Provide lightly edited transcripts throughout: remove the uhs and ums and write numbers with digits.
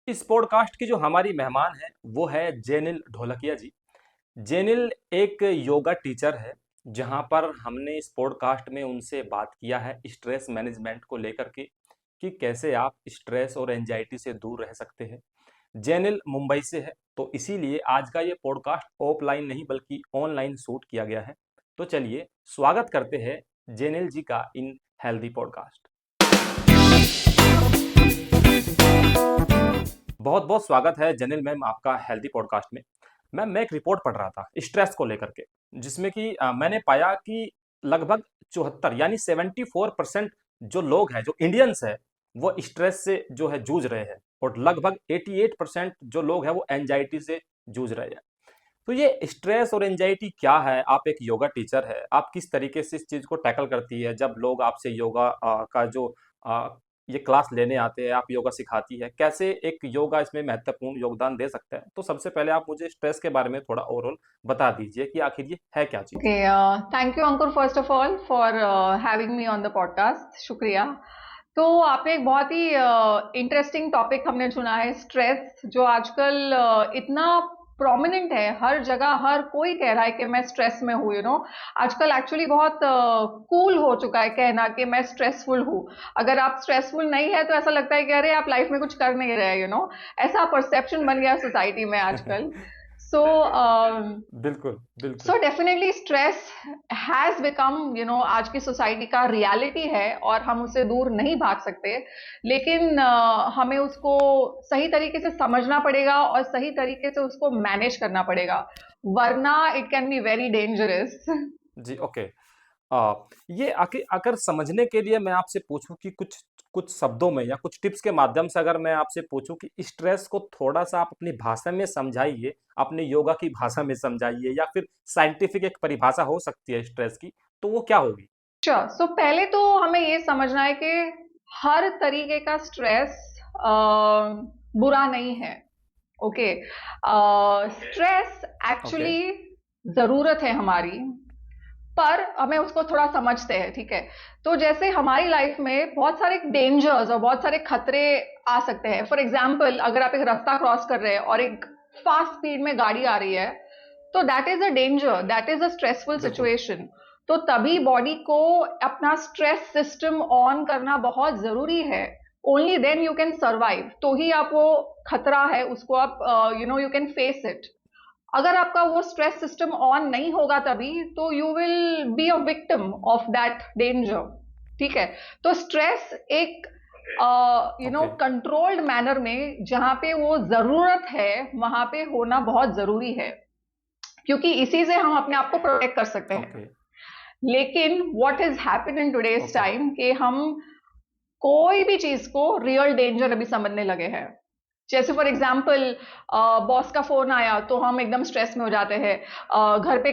इस पॉडकास्ट की जो हमारी मेहमान है वो है जेनिल ढोलकिया जी। जेनिल एक योगा टीचर है। जहां पर हमने इस पॉडकास्ट में उनसे बात किया है स्ट्रेस मैनेजमेंट को लेकर के कि कैसे आप स्ट्रेस और एंजाइटी से दूर रह सकते हैं। जेनिल मुंबई से है, तो इसीलिए आज का ये पॉडकास्ट ऑफलाइन नहीं बल्कि ऑनलाइन शूट किया गया है। तो चलिए स्वागत करते हैं जेनिल जी का इन हेल्दी पॉडकास्ट। बहुत बहुत स्वागत है जेनिल मैम आपका हेल्दी पॉडकास्ट में। मैम, मैं एक रिपोर्ट पढ़ रहा था स्ट्रेस को लेकर के, जिसमें कि मैंने पाया कि लगभग 74 यानी 74% जो लोग हैं, जो इंडियंस है, वो स्ट्रेस से जो है जूझ रहे हैं, और लगभग 88% जो लोग हैं वो एंजाइटी से जूझ रहे हैं। तो ये स्ट्रेस और एंजाइटी क्या है? आप एक योगा टीचर है, आप किस तरीके से इस चीज को टैकल करती है जब लोग आपसे योगा का जो आ, ये क्लास लेने आते हैं, आप योगा सिखाती है, कैसे एक योगा इसमें महत्वपूर्ण योगदान दे सकता है? तो सबसे पहले आप मुझे स्ट्रेस के बारे में थोड़ा ओवरऑल बता दीजिए कि आखिर ये है क्या चीज। Okay, thank you Ankur first of all for having me on the podcast. शुक्रिया। तो आपने एक बहुत ही इंटरेस्टिंग टॉपिक हमने चुना है, स्ट्रेस, जो आजकल इतना प्रोमिनेंट है हर जगह। हर कोई कह रहा है कि मैं स्ट्रेस में हूँ, आजकल एक्चुअली बहुत कूल हो चुका है कहना कि मैं स्ट्रेसफुल हूँ। अगर आप स्ट्रेसफुल नहीं है तो ऐसा लगता है कि अरे आप लाइफ में कुछ कर नहीं रहे, ऐसा परसेप्शन बन गया सोसाइटी में आजकल। सो बिल्कुल सो बिल्कुल। डेफिनेटली स्ट्रेस हैज बिकम आज की सोसाइटी का रियलिटी है और हम उससे दूर नहीं भाग सकते। लेकिन हमें उसको सही तरीके से समझना पड़ेगा और सही तरीके से उसको मैनेज करना पड़ेगा, वरना it can be very dangerous. जी, ओके। ये अगर समझने के लिए मैं आपसे पूछूं कि कुछ कुछ शब्दों में या कुछ टिप्स के माध्यम से अगर मैं आपसे पूछूं कि स्ट्रेस को थोड़ा सा आप अपनी भाषा में समझाइए, अपने योगा की भाषा में समझाइए, या फिर साइंटिफिक एक परिभाषा हो सकती है स्ट्रेस की, तो वो क्या होगी? अच्छा, सो पहले तो हमें ये समझना है कि हर तरीके का स्ट्रेस बुरा नहीं है। Okay, stress okay. एक्चुअली जरूरत है हमारी, पर हमें उसको थोड़ा समझते हैं, ठीक है। तो जैसे हमारी लाइफ में बहुत सारे डेंजर्स और बहुत सारे खतरे आ सकते हैं। फॉर एग्जाम्पल, अगर आप एक रास्ता क्रॉस कर रहे हैं और एक फास्ट स्पीड में गाड़ी आ रही है, तो that is a danger, that is a stressful बिल्कुल। सिचुएशन। तो तभी बॉडी को अपना स्ट्रेस सिस्टम ऑन करना बहुत जरूरी है। Only then you can survive. तो ही आप वो खतरा है उसको आप यू कैन फेस इट। अगर आपका वो स्ट्रेस सिस्टम ऑन नहीं होगा तभी, तो you will be a victim of that danger. ठीक है। तो स्ट्रेस एक ओके। कंट्रोल्ड मैनर में, जहां पे वो जरूरत है वहां पे होना बहुत जरूरी है, क्योंकि इसी से हम अपने आप को प्रोटेक्ट कर सकते हैं। ओके। लेकिन what is happen in today's okay. Time कि हम कोई भी चीज को रियल डेंजर अभी समझने लगे हैं। जैसे फॉर एग्जाम्पल, बॉस का फोन आया तो हम एकदम स्ट्रेस में हो जाते हैं। घर पे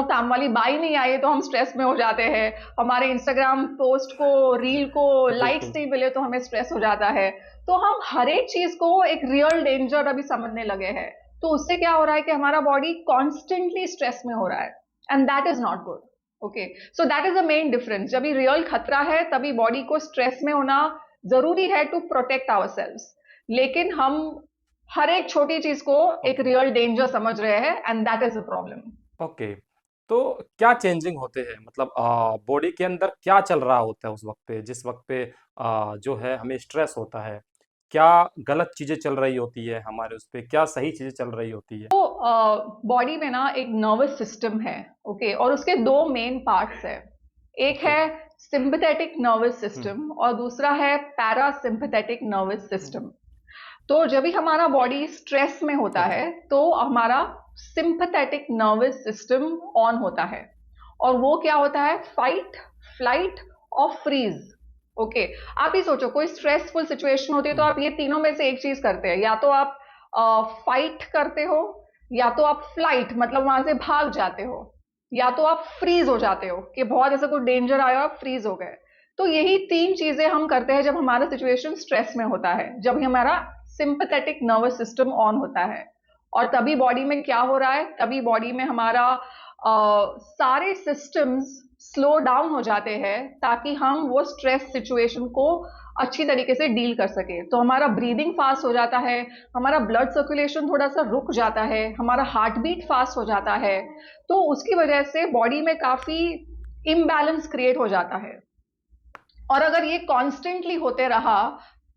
काम वाली बाई नहीं आई तो हम स्ट्रेस में हो जाते हैं। हमारे इंस्टाग्राम पोस्ट को, रील को लाइक्स बिल्कुल। नहीं मिले तो हमें स्ट्रेस हो जाता है। तो हम हर एक चीज को एक रियल डेंजर अभी समझने लगे हैं। तो उससे क्या हो रहा है कि हमारा बॉडी कॉन्स्टेंटली स्ट्रेस में हो रहा है, and that is not good. Okay, so that is the main difference. जब भी रियल खतरा है तभी बॉडी को स्ट्रेस में होना जरूरी है टू प्रोटेक्ट आवर सेल्स। लेकिन हम हर एक छोटी चीज को एक ओके। रियल डेंजर समझ रहे हैं, and that is a problem. Okay. तो क्या चेंजिंग होते हैं, मतलब बॉडी के अंदर क्या चल रहा होता है उस वक्त पे, जिस वक्त पे जो है हमें स्ट्रेस होता है? क्या गलत चीजें चल रही होती है हमारे उस पे, क्या सही चीजें चल रही होती है? तो बॉडी में ना एक नर्वस सिस्टम है। ओके, और उसके दो मेन पार्ट्स है। एक ओके। है सिंपैथेटिक नर्वस हम्म। सिस्टम और दूसरा है पैरासिम्पैथेटिक नर्वस सिस्टम। तो जब भी हमारा बॉडी स्ट्रेस में होता ओके। है तो हमारा सिंपैथेटिक नर्वस सिस्टम ऑन होता है। और वो क्या होता है? फाइट, फ्लाइट और फ्रीज। ओके, आप ही सोचो, कोई स्ट्रेसफुल सिचुएशन होती है तो हम्म। आप ये तीनों में से एक चीज करते हैं। या तो आप फाइट करते हो, या तो आप फ्लाइट मतलब वहां से भाग जाते हो, या तो आप फ्रीज हो जाते हो कि बहुत ऐसा कोई डेंजर आया, आप फ्रीज हो गए। तो यही तीन चीजें हम करते हैं जब हमारा सिचुएशन स्ट्रेस में होता है, जब हमारा सिंपैथेटिक नर्वस सिस्टम ऑन होता है। और तभी बॉडी में क्या हो रहा है? तभी बॉडी में हमारा सारे सिस्टम्स स्लो डाउन हो जाते हैं, ताकि हम वो स्ट्रेस सिचुएशन को अच्छी तरीके से डील कर सके। तो हमारा ब्रीदिंग फास्ट हो जाता है, हमारा ब्लड सर्कुलेशन थोड़ा सा रुक जाता है, हमारा हार्ट बीट फास्ट हो जाता है। तो उसकी वजह से बॉडी में काफी इम्बैलेंस क्रिएट हो जाता है। और अगर ये कॉन्स्टेंटली होते रहा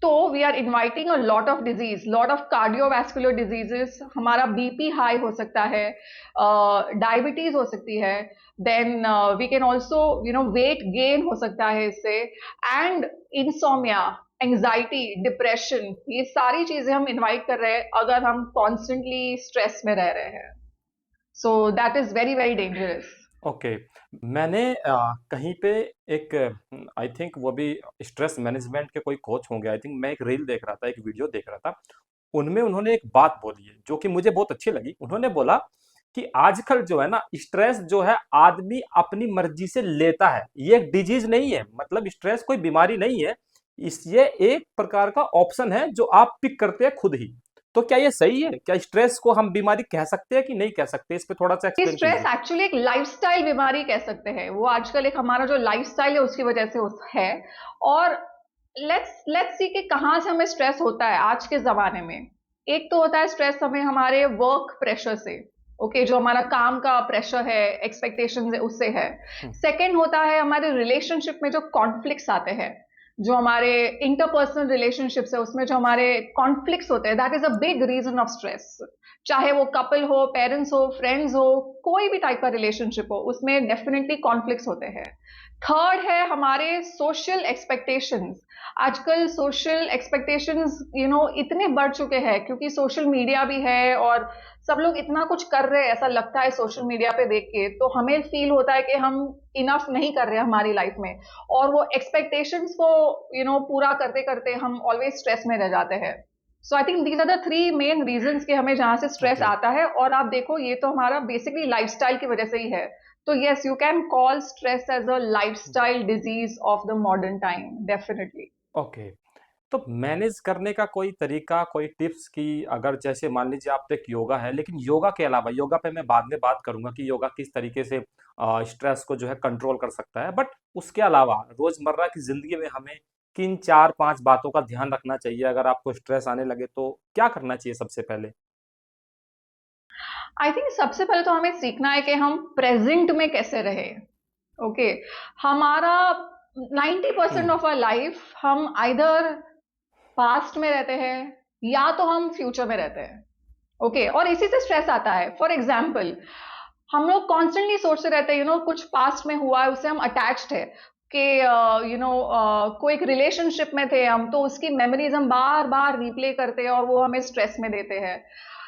तो we are inviting a lot of disease, lot of cardiovascular diseases, हमारा बीपी हाई हो सकता है, डायबिटीज हो सकती है, then we can also weight gain हो सकता है इससे, एंड इंसोमिया, एंजाइटी, डिप्रेशन, ये सारी चीजें हम इनवाइट कर रहे हैं अगर हम कॉन्स्टेंटली स्ट्रेस में रह रहे हैं। So that is very very dangerous. Okay. मैंने कहीं पे एक, आई थिंक वो भी स्ट्रेस मैनेजमेंट के कोई कोच होंगे, आई थिंक मैं एक रील देख रहा था, एक वीडियो देख रहा था, उनमें उन्होंने एक बात बोली है जो कि मुझे बहुत अच्छी लगी। उन्होंने बोला कि आजकल जो है ना, स्ट्रेस जो है आदमी अपनी मर्जी से लेता है, ये एक डिजीज नहीं है, मतलब स्ट्रेस कोई बीमारी नहीं है, इस ये एक प्रकार का ऑप्शन है जो आप पिक करते हैं खुद ही। तो क्या ये सही है? क्या स्ट्रेस को हम बीमारी कह सकते हैं कि नहीं कह सकते? इस पे थोड़ा सा एक्सप्लेन स्ट्रेस कीजिए। एक्चुअली एक लाइफस्टाइल बीमारी कह सकते हैं, वो आजकल एक हमारा जो लाइफस्टाइल है उसकी वजह से है। और लेट्स सी कि कहाँ से हमें स्ट्रेस होता है आज के जमाने में। एक तो होता है स्ट्रेस हमें हमारे वर्क प्रेशर से, ओके, जो हमारा काम का प्रेशर है, एक्सपेक्टेशंस है, उससे है। हम्म। सेकंड होता है हमारे रिलेशनशिप में जो कॉन्फ्लिक्ट्स आते हैं, जो हमारे इंटरपर्सनल रिलेशनशिप्स है उसमें जो हमारे कॉन्फ्लिक्ट्स होते हैं, that is a big reason of stress. चाहे वो कपल हो, पेरेंट्स हो, फ्रेंड्स हो, कोई भी टाइप का रिलेशनशिप हो, उसमें डेफिनेटली कॉन्फ्लिक्ट्स होते हैं। थर्ड है हमारे सोशल एक्सपेक्टेशंस। आजकल सोशल एक्सपेक्टेशंस इतने बढ़ चुके हैं क्योंकि सोशल मीडिया भी है और सब लोग इतना कुछ कर रहे हैं, ऐसा लगता है सोशल मीडिया पे देख के, तो हमें फील होता है कि हम इनफ नहीं कर रहे हैं हमारी लाइफ में, और वो एक्सपेक्टेशंस को पूरा करते करते हम ऑलवेज स्ट्रेस में रह जाते हैं। So I think these are the three main reasons कि हमें जहां से स्ट्रेस ओके। आता है। और आप देखो ये तो हमारा बेसिकली लाइफस्टाइल की वजह से ही है। तो yes, you can call stress as a lifestyle disease of the modern time, definitely. Okay. तो मैनेज करने का कोई तरीका, कोई टिप्स की, अगर जैसे मान लीजिए आप, तो एक योगा है, लेकिन योगा के अलावा, योगा पे मैं बाद में बात करूंगा कि योगा किस तरीके से स्ट्रेस को जो है कंट्रोल कर सकता है, बट उसके अलावा रोजमर्रा की जिंदगी में हमें किन चार पांच बातों का ध्यान रखना चाहिए अगर आपको स्ट्रेस आने लगे तो क्या करना चाहिए सबसे पहले? आई थिंक सबसे पहले तो हमें सीखना है कि हम प्रेजेंट में कैसे रहे। ओके, हमारा 90% हम्म। ऑफ आवर लाइफ हम आइदर पास्ट में रहते हैं या तो हम फ्यूचर में रहते हैं। ओके, और इसी से स्ट्रेस आता है। फॉर एग्जाम्पल, हम लोग कॉन्स्टेंटली सोचते रहते हैं कुछ पास्ट में हुआ है उससे हम अटैच्ड है, कि कोई एक रिलेशनशिप में थे हम, तो उसकी मेमोरीज हम बार बार रिप्ले करते हैं और वो हमें स्ट्रेस में देते हैं।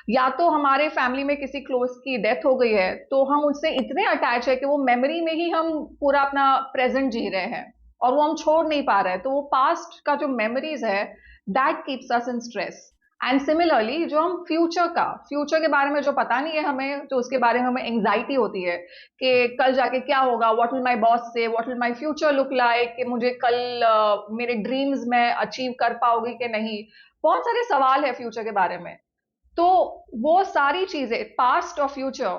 या तो हमारे फैमिली में किसी क्लोज की डेथ हो गई है तो हम उससे इतने अटैच है कि वो मेमोरी में ही हम पूरा अपना प्रेजेंट जी रहे हैं और वो हम छोड़ नहीं पा रहे हैं। तो वो पास्ट का जो मेमोरीज है, that keeps us in stress. And similarly जो हम फ्यूचर के बारे में जो पता नहीं है हमें, तो उसके बारे में हमें एंग्जाइटी होती है कि कल जाके क्या होगा, व्हाट विल माय बॉस से, what will my future look like, कि मुझे कल मेरे ड्रीम्स में अचीव कर पाओगी कि नहीं। बहुत सारे सवाल है फ्यूचर के बारे में। तो वो सारी चीजें, पास्ट और फ्यूचर,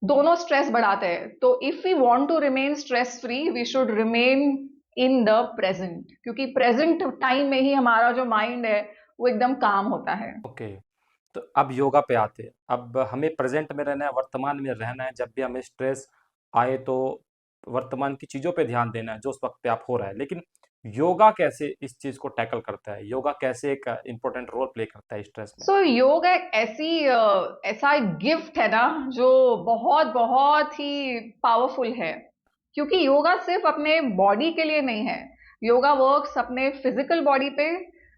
दोनों स्ट्रेस बढ़ाते हैं। तो if we want to remain stress free we should remain in the present, क्योंकि प्रेजेंट टाइम में ही हमारा जो माइंड है वो एकदम काम होता है। ओके। तो अब योगा पे आते हैं। अब हमें प्रेजेंट में रहना है, वर्तमान में रहना है। जब भी हमें स्ट्रेस आए तो वर्तमान की चीज़ों पे ध्यान देना है जो उस वक्त पे आप हो रहा है। लेकिन योगा कैसे इस चीज़ को टैकल करता है? योगा कैसे एक इम्पोर्टेंट रोल प्ले करता है स्ट्रेस में? सो योग एक ऐसा एक गिफ्ट है ना जो बहुत बहुत ही पावरफुल है। क्योंकि योगा सिर्फ अपने बॉडी के लिए नहीं है, योगा वर्क्स अपने फिजिकल बॉडी पे,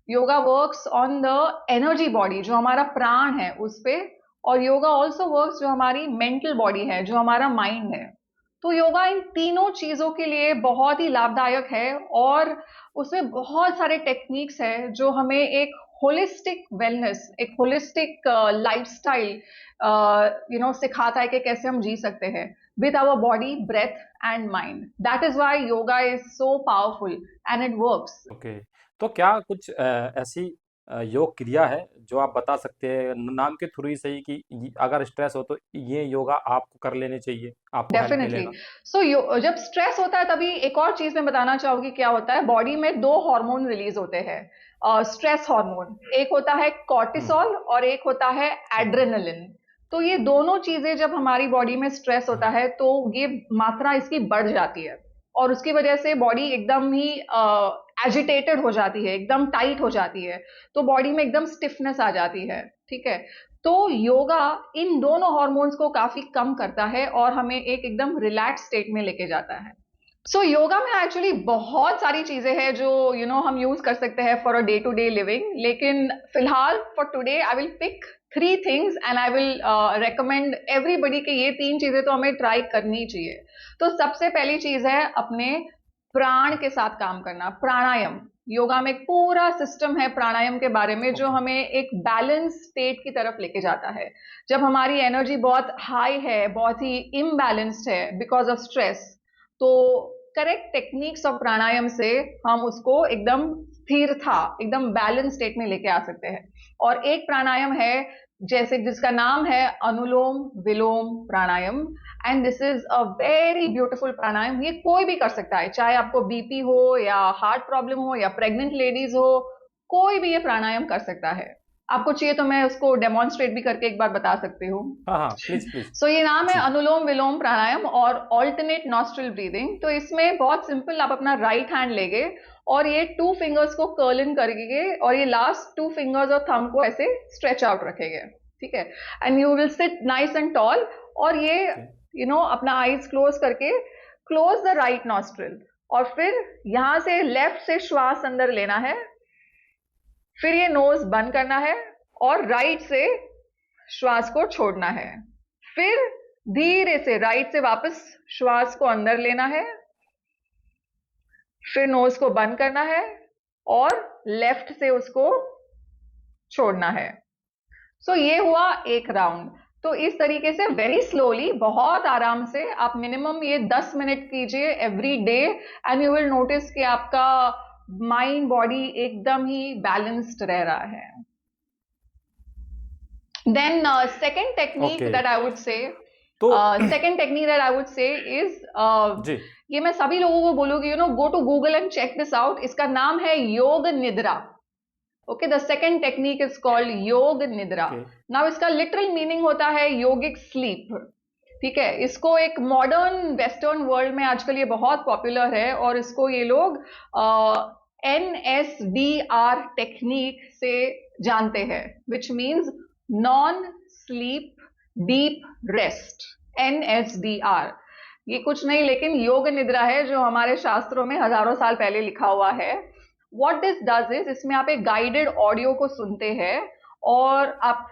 yoga works on the energy body, जो हमारा प्राण है उस पे, और योगा ऑल्सो वर्क्स जो हमारी मेंटल बॉडी है, जो हमारा माइंड है। तो योगा इन तीनों चीजों के लिए बहुत ही लाभदायक है। और उसमें बहुत सारे टेक्निक्स है जो हमें एक होलिस्टिक वेलनेस, एक होलिस्टिक लाइफस्टाइल सिखाता है कि कैसे हम जी सकते हैं with our body, breath and mind. That is why yoga is so powerful and it works. Okay. तो क्या कुछ ऐसी योग क्रिया है जो आप बता सकते हैं नाम के थ्रू ही सही कि अगर स्ट्रेस हो तो ये योगा आपको कर लेने चाहिए, आपको हेल्प डेफिनेटली। मिलेगा। सो जब स्ट्रेस होता है तभी एक और चीज मैं बताना चाहूंगी क्या होता है, बॉडी में दो हार्मोन रिलीज होते हैं स्ट्रेस हार्मोन। एक होता है हम्म। कॉर्टिसोल और एक होता है ओके। एड्रेनलिन। तो ये दोनों चीजें जब हमारी बॉडी में स्ट्रेस होता हम्म। है तो ये मात्रा इसकी बढ़ जाती है और उसकी वजह से बॉडी एकदम ही एजिटेटेड हो जाती है, एकदम टाइट हो जाती है। तो बॉडी में एकदम स्टिफनेस आ जाती है। ठीक है। तो योगा इन दोनों हार्मोन्स को काफी कम करता है और हमें एक एकदम रिलैक्स स्टेट में लेके जाता है। सो योगा में एक्चुअली बहुत सारी चीजें हैं जो हम यूज कर सकते हैं for a day to day living, लेकिन फिलहाल for today I will pick 3 things and I will recommend everybody कि ये 3 चीजें तो हमें ट्राई करनी चाहिए। तो सबसे पहली चीज है अपने प्राण के साथ काम करना, प्राणायाम। योगा में एक पूरा सिस्टम है प्राणायाम के बारे में जो ओके। हमें एक बैलेंस स्टेट की तरफ लेके जाता है। जब हमारी एनर्जी बहुत हाई है, बहुत ही इम्बैलेंस्ड है बिकॉज ऑफ स्ट्रेस, तो करेक्ट टेक्निक्स ऑफ प्राणायाम से हम उसको एकदम स्थिरता, एकदम बैलेंस स्टेट में लेके आ सकते हैं। और एक प्राणायाम है जैसे जिसका नाम है Anulom Vilom pranayam, and this is a very beautiful pranayam. ये कोई भी कर सकता है, चाहे आपको बीपी हो या हार्ट प्रॉब्लम हो या प्रेग्नेंट लेडीज हो, कोई भी ये प्राणायाम कर सकता है। आपको चाहिए तो मैं उसको डेमोन्स्ट्रेट भी करके एक बार बता सकती हूँ। हाँ हाँ, प्लीज प्लीज। सो ये नाम है जी। अनुलोम विलोम प्राणायाम और ऑल्टरनेट नॉस्ट्रल ब्रीदिंग। तो इसमें बहुत सिंपल, आप अपना राइट हैंड लेंगे और ये 2 फिंगर्स को कर्ल इन करेंगे और ये लास्ट 2 फिंगर्स और थंब को ऐसे स्ट्रेच आउट रखेंगे। ठीक है। And you will sit nice and tall और ये ओके। अपना आईज क्लोज करके क्लोज द राइट नॉस्ट्रल और फिर यहां से लेफ्ट से श्वास अंदर लेना है, फिर ये नोज बंद करना है और राइट से श्वास को छोड़ना है। फिर धीरे से राइट से वापस श्वास को अंदर लेना है, फिर नोज को बंद करना है और लेफ्ट से उसको छोड़ना है। सो ये हुआ एक राउंड। तो इस तरीके से वेरी स्लोली, बहुत आराम से आप मिनिमम ये 10 मिनट कीजिए every day and you will notice कि आपका माइंड बॉडी एकदम ही बैलेंस्ड रह रहा है। Then second technique okay. that I would say, तो second technique that I would say is जी। ये मैं सभी लोगों को बोलूंगी, go to Google and check this out. इसका नाम है yoga nidra. Okay, the second technique is called yoga nidra. Okay. Now इसका लिटरल मीनिंग होता है योगिक स्लीप। ठीक है। इसको एक मॉडर्न वेस्टर्न वर्ल्ड में आजकल ये बहुत पॉपुलर है और इसको ये लोग NSDR टेक्निक से जानते हैं, which means non sleep deep rest. NSDR ये कुछ नहीं लेकिन योग निद्रा है जो हमारे शास्त्रों में हजारों साल पहले लिखा हुआ है। व्हाट दिस डज इज, इसमें आप एक गाइडेड ऑडियो को सुनते हैं और आप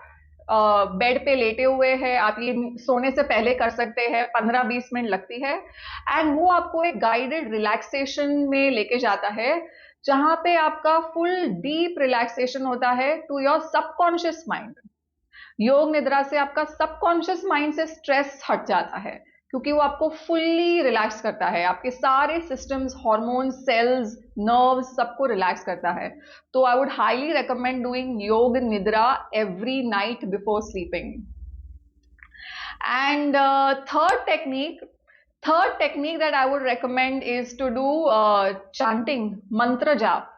बेड पे लेटे हुए हैं। आप ये सोने से पहले कर सकते हैं, 15-20 मिनट लगती है एंड वो आपको एक गाइडेड रिलैक्सेशन में लेके जाता है जहां पे आपका फुल डीप रिलैक्सेशन होता है टू योर सबकॉन्शियस माइंड। योग निद्रा से आपका सबकॉन्शियस माइंड से स्ट्रेस हट जाता है क्योंकि वो आपको फुल्ली रिलैक्स करता है, आपके सारे सिस्टम्स, हार्मोन्स, सेल्स, नर्व्स सबको रिलैक्स करता है। तो I would highly recommend doing yoga nidra every night before sleeping. And third technique that I would recommend is to do chanting, मंत्र जाप।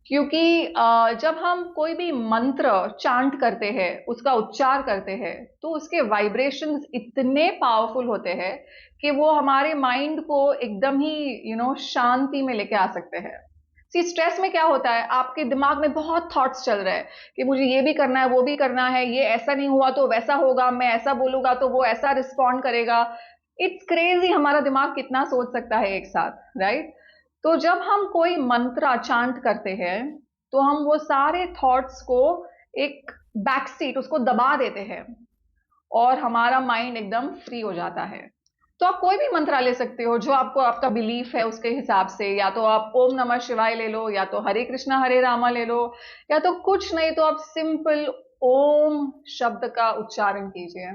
क्योंकि जब हम कोई भी मंत्र चांट करते हैं, उसका उच्चार करते हैं, तो उसके वाइब्रेशंस इतने पावरफुल होते हैं कि वो हमारे माइंड को एकदम ही शांति में लेके आ सकते हैं। सी स्ट्रेस में क्या होता है, आपके दिमाग में बहुत थॉट्स चल रहे हैं कि मुझे ये भी करना है, वो भी करना है, ये ऐसा नहीं हुआ तो वैसा होगा, मैं ऐसा बोलूंगा तो वो ऐसा रिस्पॉन्ड करेगा। इट्स क्रेजी, हमारा दिमाग कितना सोच सकता है एक साथ, राइट? तो जब हम कोई मंत्र चांट करते हैं तो हम वो सारे थॉट्स को एक बैक सीट उसको दबा देते हैं और हमारा माइंड एकदम फ्री हो जाता है। तो आप कोई भी मंत्र ले सकते हो जो आपको, आपका बिलीफ है उसके हिसाब से। या तो आप ओम नमः शिवाय ले लो, या तो हरे कृष्णा हरे रामा ले लो, या तो कुछ नहीं तो आप सिंपल ओम शब्द का उच्चारण कीजिए।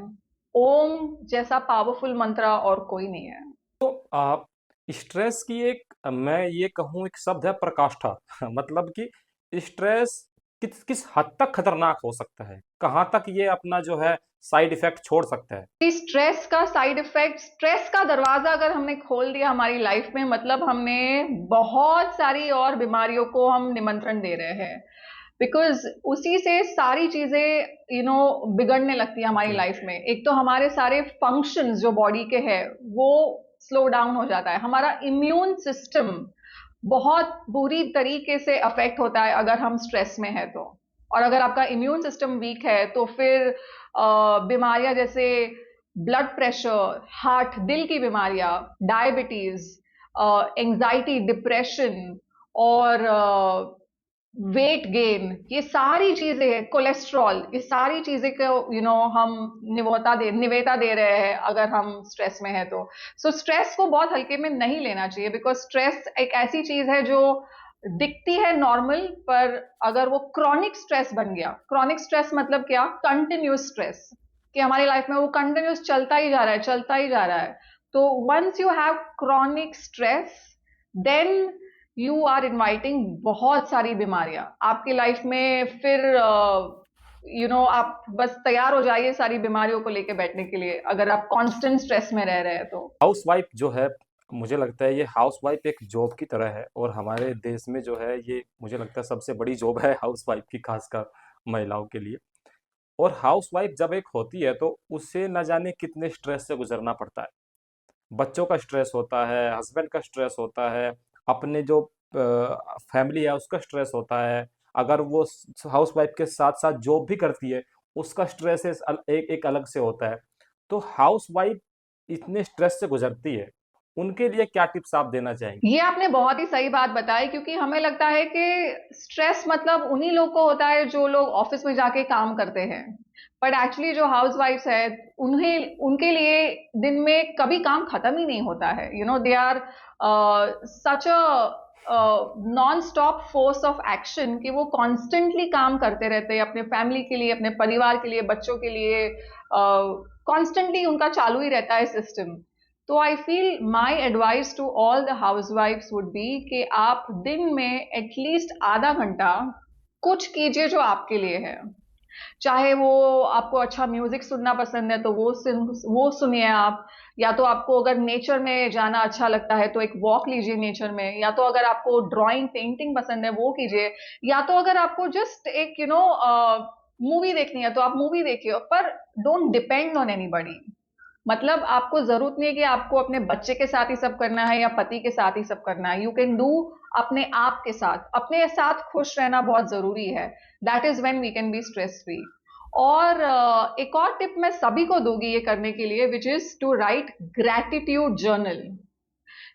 ओम जैसा पावरफुल मंत्र और कोई नहीं है। तो आप स्ट्रेस की एक मैं ये कहूँ एक शब्द है प्रकाष्ठा मतलब कि स्ट्रेस किस किस हद तक खतरनाक हो सकता है, कहाँ तक ये अपना जो है साइड इफेक्ट छोड़ सकता है? स्ट्रेस का साइड इफेक्ट, स्ट्रेस का दरवाजा अगर हमने खोल दिया हमारी लाइफ में, मतलब हमने बहुत सारी और बीमारियों को हम निमंत्रण दे रहे हैं। बिकॉज उसी से सारी चीजें बिगड़ने लगती है हमारी ओके। लाइफ में। एक तो हमारे सारे फंक्शंस जो बॉडी के हैं वो स्लो डाउन हो जाता है। हमारा इम्यून सिस्टम बहुत बुरी तरीके से अफेक्ट होता है अगर हम स्ट्रेस में है तो। और अगर आपका इम्यून सिस्टम वीक है तो फिर बीमारियां जैसे ब्लड प्रेशर, हार्ट, दिल की बीमारियां, डायबिटीज, एंजाइटी, डिप्रेशन और वेट गेन, ये सारी चीजें, कोलेस्ट्रॉल, ये सारी चीजें को हम निवेता दे रहे हैं अगर हम स्ट्रेस में है तो। सो स्ट्रेस को बहुत हल्के में नहीं लेना चाहिए, बिकॉज स्ट्रेस एक ऐसी चीज है जो दिखती है नॉर्मल, पर अगर वो क्रॉनिक स्ट्रेस बन गया, क्रॉनिक स्ट्रेस मतलब क्या, कंटिन्यूस स्ट्रेस, कि हमारी लाइफ में वो कंटिन्यूस चलता ही जा रहा है, चलता ही जा रहा है। तो once you have chronic stress, then you are inviting बहुत सारी बीमारियां आपकी लाइफ में। फिर आप बस तैयार हो जाइए सारी बीमारियों को लेके बैठने के लिए, अगर आप कांस्टेंट स्ट्रेस में रह रहे हैं तो। हाउसवाइफ जो है, मुझे लगता है ये हाउसवाइफ एक जॉब की तरह है, और हमारे देश में जो है ये मुझे लगता है सबसे बड़ी जॉब है हाउसवाइफ की, खासकर महिलाओं के लिए। और हाउसवाइफ जब एक होती है तो उसे न जाने कितने स्ट्रेस से गुजरना पड़ता है। बच्चों का स्ट्रेस होता है, हस्बैंड का स्ट्रेस होता है, अपने जो फैमिली है उसका स्ट्रेस होता है। अगर वो हाउसवाइफ के साथ साथ जॉब भी करती है, उसका स्ट्रेस एक एक अलग से होता है। तो हाउसवाइफ इतने स्ट्रेस से गुजरती है, उनके लिए क्या टिप्स आप देना चाहेंगे? ये आपने बहुत ही सही बात बताई, क्योंकि हमें लगता है कि स्ट्रेस मतलब उन्हीं लोग को होता है जो लोग ऑफिस में जाके काम करते हैं। बट एक्चुअली जो हाउस वाइफ्स है, उन्हें, उनके लिए दिन में कभी काम खत्म ही नहीं होता है। They are such a non stop force of action, कि वो कॉन्स्टेंटली काम करते रहते हैं अपने फैमिली के लिए, अपने परिवार के लिए, बच्चों के लिए। कॉन्स्टेंटली उनका चालू ही रहता है सिस्टम। तो I feel my advice to all the हाउसवाइफ्स वुड बी कि आप दिन में एटलीस्ट आधा घंटा कुछ कीजिए जो आपके लिए है। चाहे वो आपको अच्छा म्यूजिक सुनना पसंद है तो वो सुनिए आप, या तो आपको अगर नेचर में जाना अच्छा लगता है तो एक वॉक लीजिए नेचर में, या तो अगर आपको ड्राइंग पेंटिंग पसंद है वो कीजिए, या तो अगर आपको जस्ट एक मूवी देखनी है तो आप मूवी देखिए। पर डोंट डिपेंड ऑन एनीबॉडी। मतलब आपको जरूरत नहीं है कि आपको अपने बच्चे के साथ ही सब करना है या पति के साथ ही सब करना है। यू कैन डू अपने आप के साथ, अपने साथ खुश रहना बहुत जरूरी है। That is when we can be stress free. और एक और टिप मैं सभी को दूंगी ये करने के लिए, which is to write gratitude journal.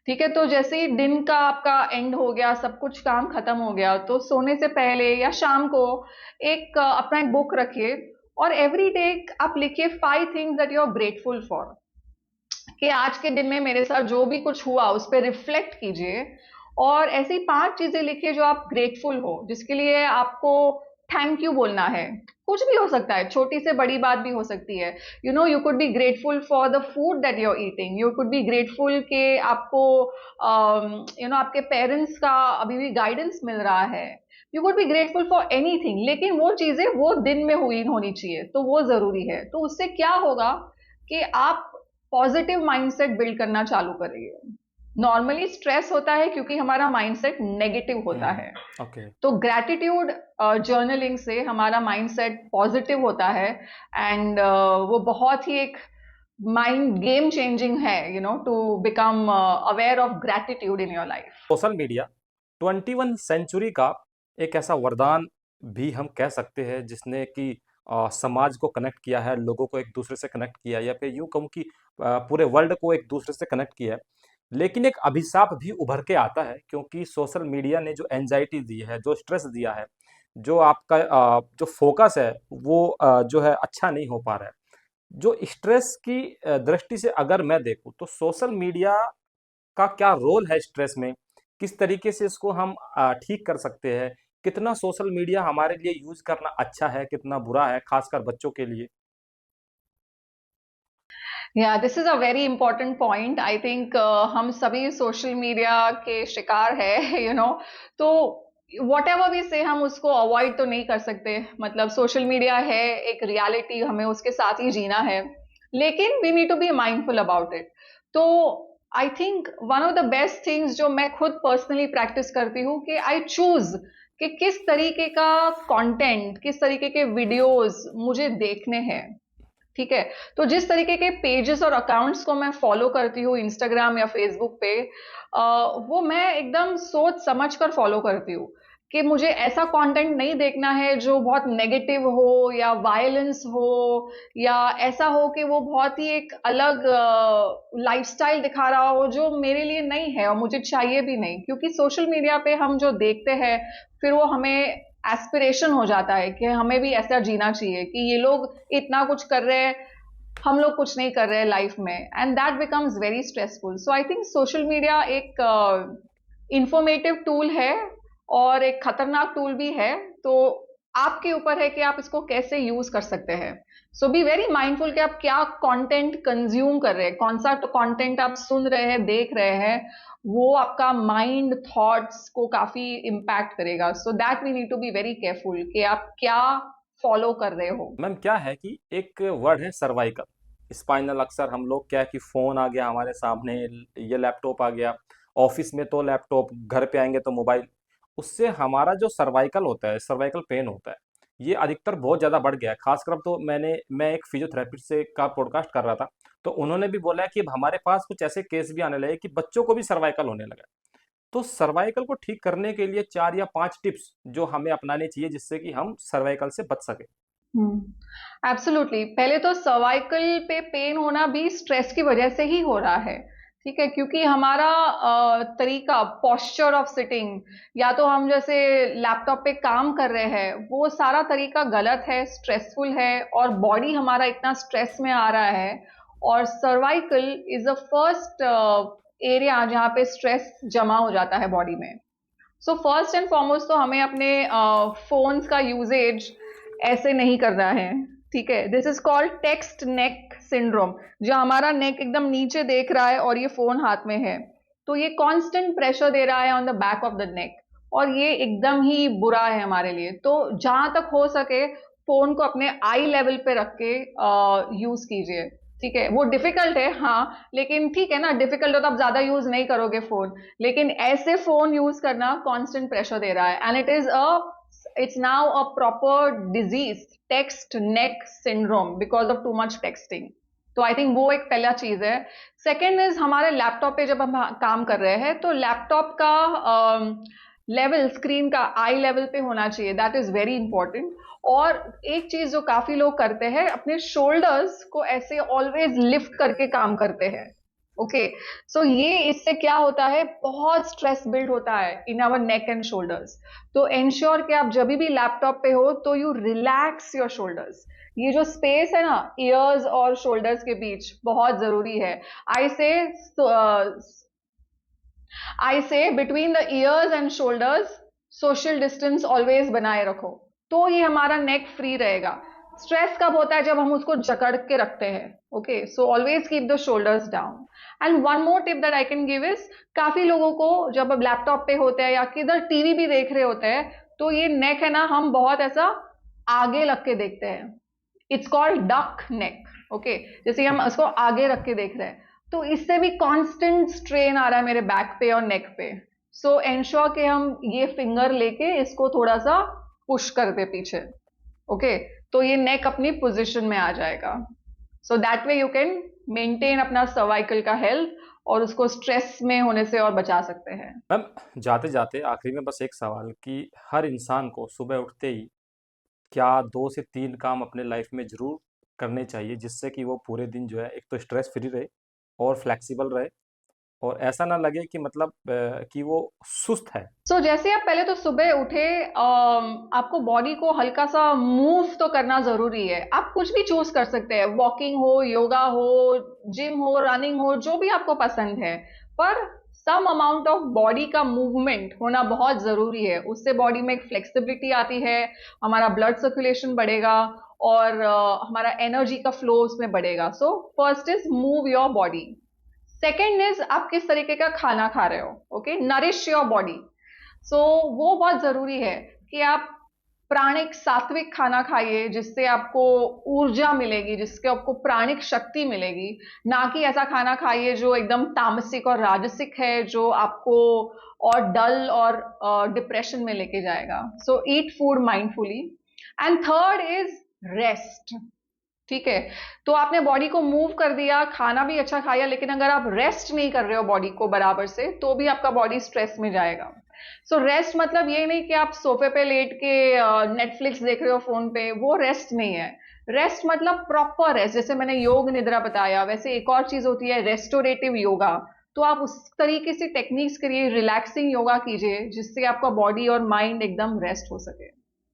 ठीक है, तो जैसे ही दिन का आपका एंड हो गया, सब कुछ काम खत्म हो गया, तो सोने से पहले या शाम को एक अपना एक बुक रखिए, और एवरी डे आप लिखिए 5 things that you are grateful for. कि आज के दिन में मेरे साथ जो भी कुछ हुआ उस पर रिफ्लेक्ट कीजिए, और ऐसी 5 चीजें लिखिए जो आप ग्रेटफुल हो, जिसके लिए आपको थैंक यू बोलना है। कुछ भी हो सकता है, छोटी से बड़ी बात भी हो सकती है। You could be grateful for the food that you are eating, you could be grateful के आपको आपके पेरेंट्स का अभी भी गाइडेंस मिल रहा है। You could be grateful for anything, लेकिन वो चीजें वो दिन में हुई होनी चाहिए, तो वो जरूरी है। तो उससे क्या होगा कि आप पॉजिटिव माइंडसेट बिल्ड करना चालू करेंगे। नॉर्मली स्ट्रेस होता है क्योंकि हमारा माइंडसेट नेगेटिव होता है। ओके। तो ग्रैटिट्यूड जर्नलिंग से हमारा माइंडसेट पॉजिटिव होता है, एंड वो बहुत ही एक माइंड गेम चेंजिंग है, to become aware of gratitude in your life. Social media 21 century का एक ऐसा वरदान भी हम कह सकते हैं, जिसने कि समाज को कनेक्ट किया है, लोगों को एक दूसरे से कनेक्ट किया है, या फिर यूं कहूं कि पूरे वर्ल्ड को एक दूसरे से कनेक्ट किया है। लेकिन एक अभिशाप भी उभर के आता है, क्योंकि सोशल मीडिया ने जो एंजाइटी दी है, जो स्ट्रेस दिया है, जो आपका जो फोकस है वो जो है अच्छा नहीं हो पा रहा है। जो स्ट्रेस की दृष्टि से अगर मैं देखूं तो सोशल मीडिया का क्या रोल है स्ट्रेस में? किस तरीके से इसको हम ठीक कर सकते हैं? कितना सोशल मीडिया हमारे लिए यूज़ करना अच्छा है, कितना बुरा है, खासकर बच्चों के लिए? या this is a very important point. I think हम सभी सोशल मीडिया के शिकार है। तो whatever भी से हम उसको अवॉइड तो नहीं कर सकते, मतलब सोशल मीडिया है एक रियलिटी, हमें उसके साथ ही जीना है, लेकिन we need to be mindful about it. तो I think one of the best things जो मैं खुद पर्सनली प्रैक्टिस करती हूँ कि आई चूज कि किस तरीके का कंटेंट, किस तरीके के वीडियोस मुझे देखने हैं। ठीक है, तो जिस तरीके के पेजेस और अकाउंट्स को मैं फॉलो करती हूँ इंस्टाग्राम या फेसबुक पे, वो मैं एकदम सोच समझ कर फॉलो करती हूँ कि मुझे ऐसा कंटेंट नहीं देखना है जो बहुत नेगेटिव हो या वायलेंस हो, या ऐसा हो कि वो बहुत ही एक अलग लाइफस्टाइल दिखा रहा हो जो मेरे लिए नहीं है और मुझे चाहिए भी नहीं, क्योंकि सोशल मीडिया पे हम जो देखते हैं फिर वो हमें एस्पिरेशन हो जाता है कि हमें भी ऐसा जीना चाहिए कि ये लोग इतना कुछ कर रहे हैं, हम लोग कुछ नहीं कर रहे हैं लाइफ में, and that becomes very stressful. So I think social media एक इंफॉर्मेटिव टूल है और एक खतरनाक टूल भी है। तो आपके ऊपर है कि आप इसको कैसे यूज कर सकते हैं। सो बी वेरी माइंडफुल कि आप क्या कंटेंट कंज्यूम कर रहे हैं, कौन सा कंटेंट आप सुन रहे हैं, देख रहे हैं, वो आपका माइंड थॉट्स को काफी इम्पैक्ट करेगा। So that we need to be very careful कि आप क्या फॉलो कर रहे हो। मैम क्या है कि एक वर्ड है सर्वाइकल स्पाइनल, अक्सर हम लोग क्या है कि फोन आ गया हमारे सामने, ये लैपटॉप आ गया, ऑफिस में तो लैपटॉप, घर पे आएंगे तो मोबाइल, उससे हमारा जो सर्वाइकल होता है, सर्वाइकल पेन होता है, ये अधिकतर बहुत ज़्यादा बढ़ गया है। खासकर अब तो मैं एक फिजियोथेरेपिस्ट से का पॉडकास्ट कर रहा था, तो उन्होंने भी बोला है कि अब हमारे पास कुछ ऐसे केस भी आने लगे कि बच्चों को भी सर्वाइकल होने लगा है। तो सर्वाइकल को ठीक करने के लिए 4 या 5 टिप्स जो हमें अपनानी चाहिए जिससे कि हम सर्वाइकल से बच सके। एब्सोल्युटली, पहले तो सर्वाइकल पे पेन होना भी स्ट्रेस की वजह से ही हो रहा है। ठीक है, क्योंकि हमारा तरीका, पोस्चर ऑफ सिटिंग, या तो हम जैसे लैपटॉप पे काम कर रहे हैं वो सारा तरीका गलत है, स्ट्रेसफुल है, और बॉडी हमारा इतना स्ट्रेस में आ रहा है। और cervical is the first area जहाँ पे स्ट्रेस जमा हो जाता है बॉडी में। सो फर्स्ट एंड फॉरमोस्ट तो हमें अपने फोन्स का यूजेज ऐसे नहीं करना है। ठीक है, this is called text neck syndrome, जो हमारा नेक एकदम नीचे देख रहा है और ये फोन हाथ में है, तो ये कांस्टेंट प्रेशर दे रहा है on the back of the neck, और ये एकदम ही बुरा है हमारे लिए। तो जहां तक हो सके फोन को अपने आई लेवल पे रख के यूज कीजिए। ठीक है, वो डिफिकल्ट है हाँ, लेकिन ठीक है ना, डिफिकल्ट हो तो आप ज्यादा यूज नहीं करोगे फोन, लेकिन ऐसे फोन यूज करना कांस्टेंट प्रेशर दे रहा है, and it's now a proper disease, text neck syndrome, because of too much texting. तो आई थिंक वो एक पहला चीज है। सेकेंड इज, हमारे लैपटॉप पे जब हम काम कर रहे हैं तो लैपटॉप का लेवल, स्क्रीन का आई लेवल पे होना चाहिए, दैट इज वेरी इंपॉर्टेंट। और एक चीज जो काफी लोग करते हैं, अपने शोल्डर्स को ऐसे ऑलवेज लिफ्ट करके काम करते हैं। ओके, सो ये इससे क्या होता है, बहुत स्ट्रेस बिल्ड होता है in our neck and shoulders. तो एंश्योर कि आप जब भी लैपटॉप पे हो तो यू रिलैक्स योर शोल्डर्स। ये जो स्पेस है ना ईयर्स और शोल्डर्स के बीच, बहुत जरूरी है। आई से आई से between the years and shoulders social distance always बनाए रखो, तो ये हमारा नेक फ्री रहेगा। स्ट्रेस कब होता है, जब हम उसको जकड़ के रखते हैं। Okay, so always keep the shoulders down. And one more tip that I can give is, काफी लोगों को जब अब लैपटॉप पे होते हैं या किधर टीवी भी देख रहे होते हैं, तो ये नेक है ना, हम बहुत ऐसा आगे लग के देखते हैं। It's called duck neck. Okay, जैसे हम उसको आगे रख के देख रहे हैं, तो इससे भी कांस्टेंट स्ट्रेन आ रहा है मेरे बैक पे और नेक पे। सो एंश्योर कि हम ये फिंगर लेके इसको थोड़ा सा पुश कर दे पीछे। ओके, तो ये नेक अपनी पोजीशन में आ जाएगा। So that way you can maintain अपना सर्वाइकल का हेल्थ और उसको स्ट्रेस में होने से और बचा सकते हैं। मैम जाते जाते आखिरी में बस एक सवाल कि हर इंसान को सुबह उठते ही क्या 2 से 3 काम अपने लाइफ में जरूर करने चाहिए जिससे कि वो पूरे दिन जो है एक तो स्ट्रेस फ्री रहे और फ्लेक्सिबल रहे और ऐसा ना लगे कि मतलब कि वो सुस्त है। जैसे आप पहले तो सुबह उठे, आपको बॉडी को हल्का सा मूव तो करना जरूरी है। आप कुछ भी चूज कर सकते हैं, वॉकिंग हो, योगा हो, जिम हो, रनिंग हो, जो भी आपको पसंद है, पर सम अमाउंट ऑफ बॉडी का मूवमेंट होना बहुत जरूरी है। उससे बॉडी में एक फ्लेक्सिबिलिटी आती है, हमारा ब्लड सर्कुलेशन बढ़ेगा और हमारा एनर्जी का फ्लो उसमें बढ़ेगा। So first is move your body. Second is, आप किस तरीके का खाना खा रहे हो। Okay, nourish your body. So वो बहुत जरूरी है कि आप प्राणिक सात्विक खाना खाइए, जिससे आपको ऊर्जा मिलेगी, जिससे आपको प्राणिक शक्ति मिलेगी। ना कि ऐसा खाना खाइए जो एकदम तामसिक और राजसिक है, जो आपको और डल और डिप्रेशन में लेके जाएगा। So eat food mindfully. And third is rest. ठीक है, तो आपने बॉडी को मूव कर दिया, खाना भी अच्छा खाया, लेकिन अगर आप रेस्ट नहीं कर रहे हो बॉडी को बराबर से, तो भी आपका बॉडी स्ट्रेस में जाएगा। सो रेस्ट मतलब ये नहीं कि आप सोफे पे लेट के नेटफ्लिक्स देख रहे हो फोन पे, वो रेस्ट नहीं है। रेस्ट मतलब प्रॉपर रेस्ट। जैसे मैंने योग निद्रा बताया, वैसे एक और चीज होती है रेस्टोरेटिव योगा। तो आप उस तरीके से टेक्निक्स करिए, रिलैक्सिंग योगा कीजिए, जिससे आपका बॉडी और माइंड एकदम रेस्ट हो सके।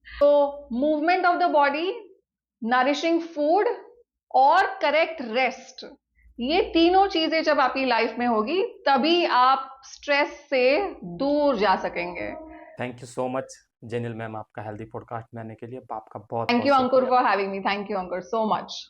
तो movement of the body, nourishing food और करेक्ट रेस्ट, ये तीनों चीजें जब आपकी लाइफ में होगी, तभी आप स्ट्रेस से दूर जा सकेंगे। Thank you so much जेनिल ma'am, आपका हेल्दी पॉडकास्ट में आने के लिए आपका बहुत थैंक बहुत यू अंकुर शुक्रिया। For having me. Thank you Ankur so much.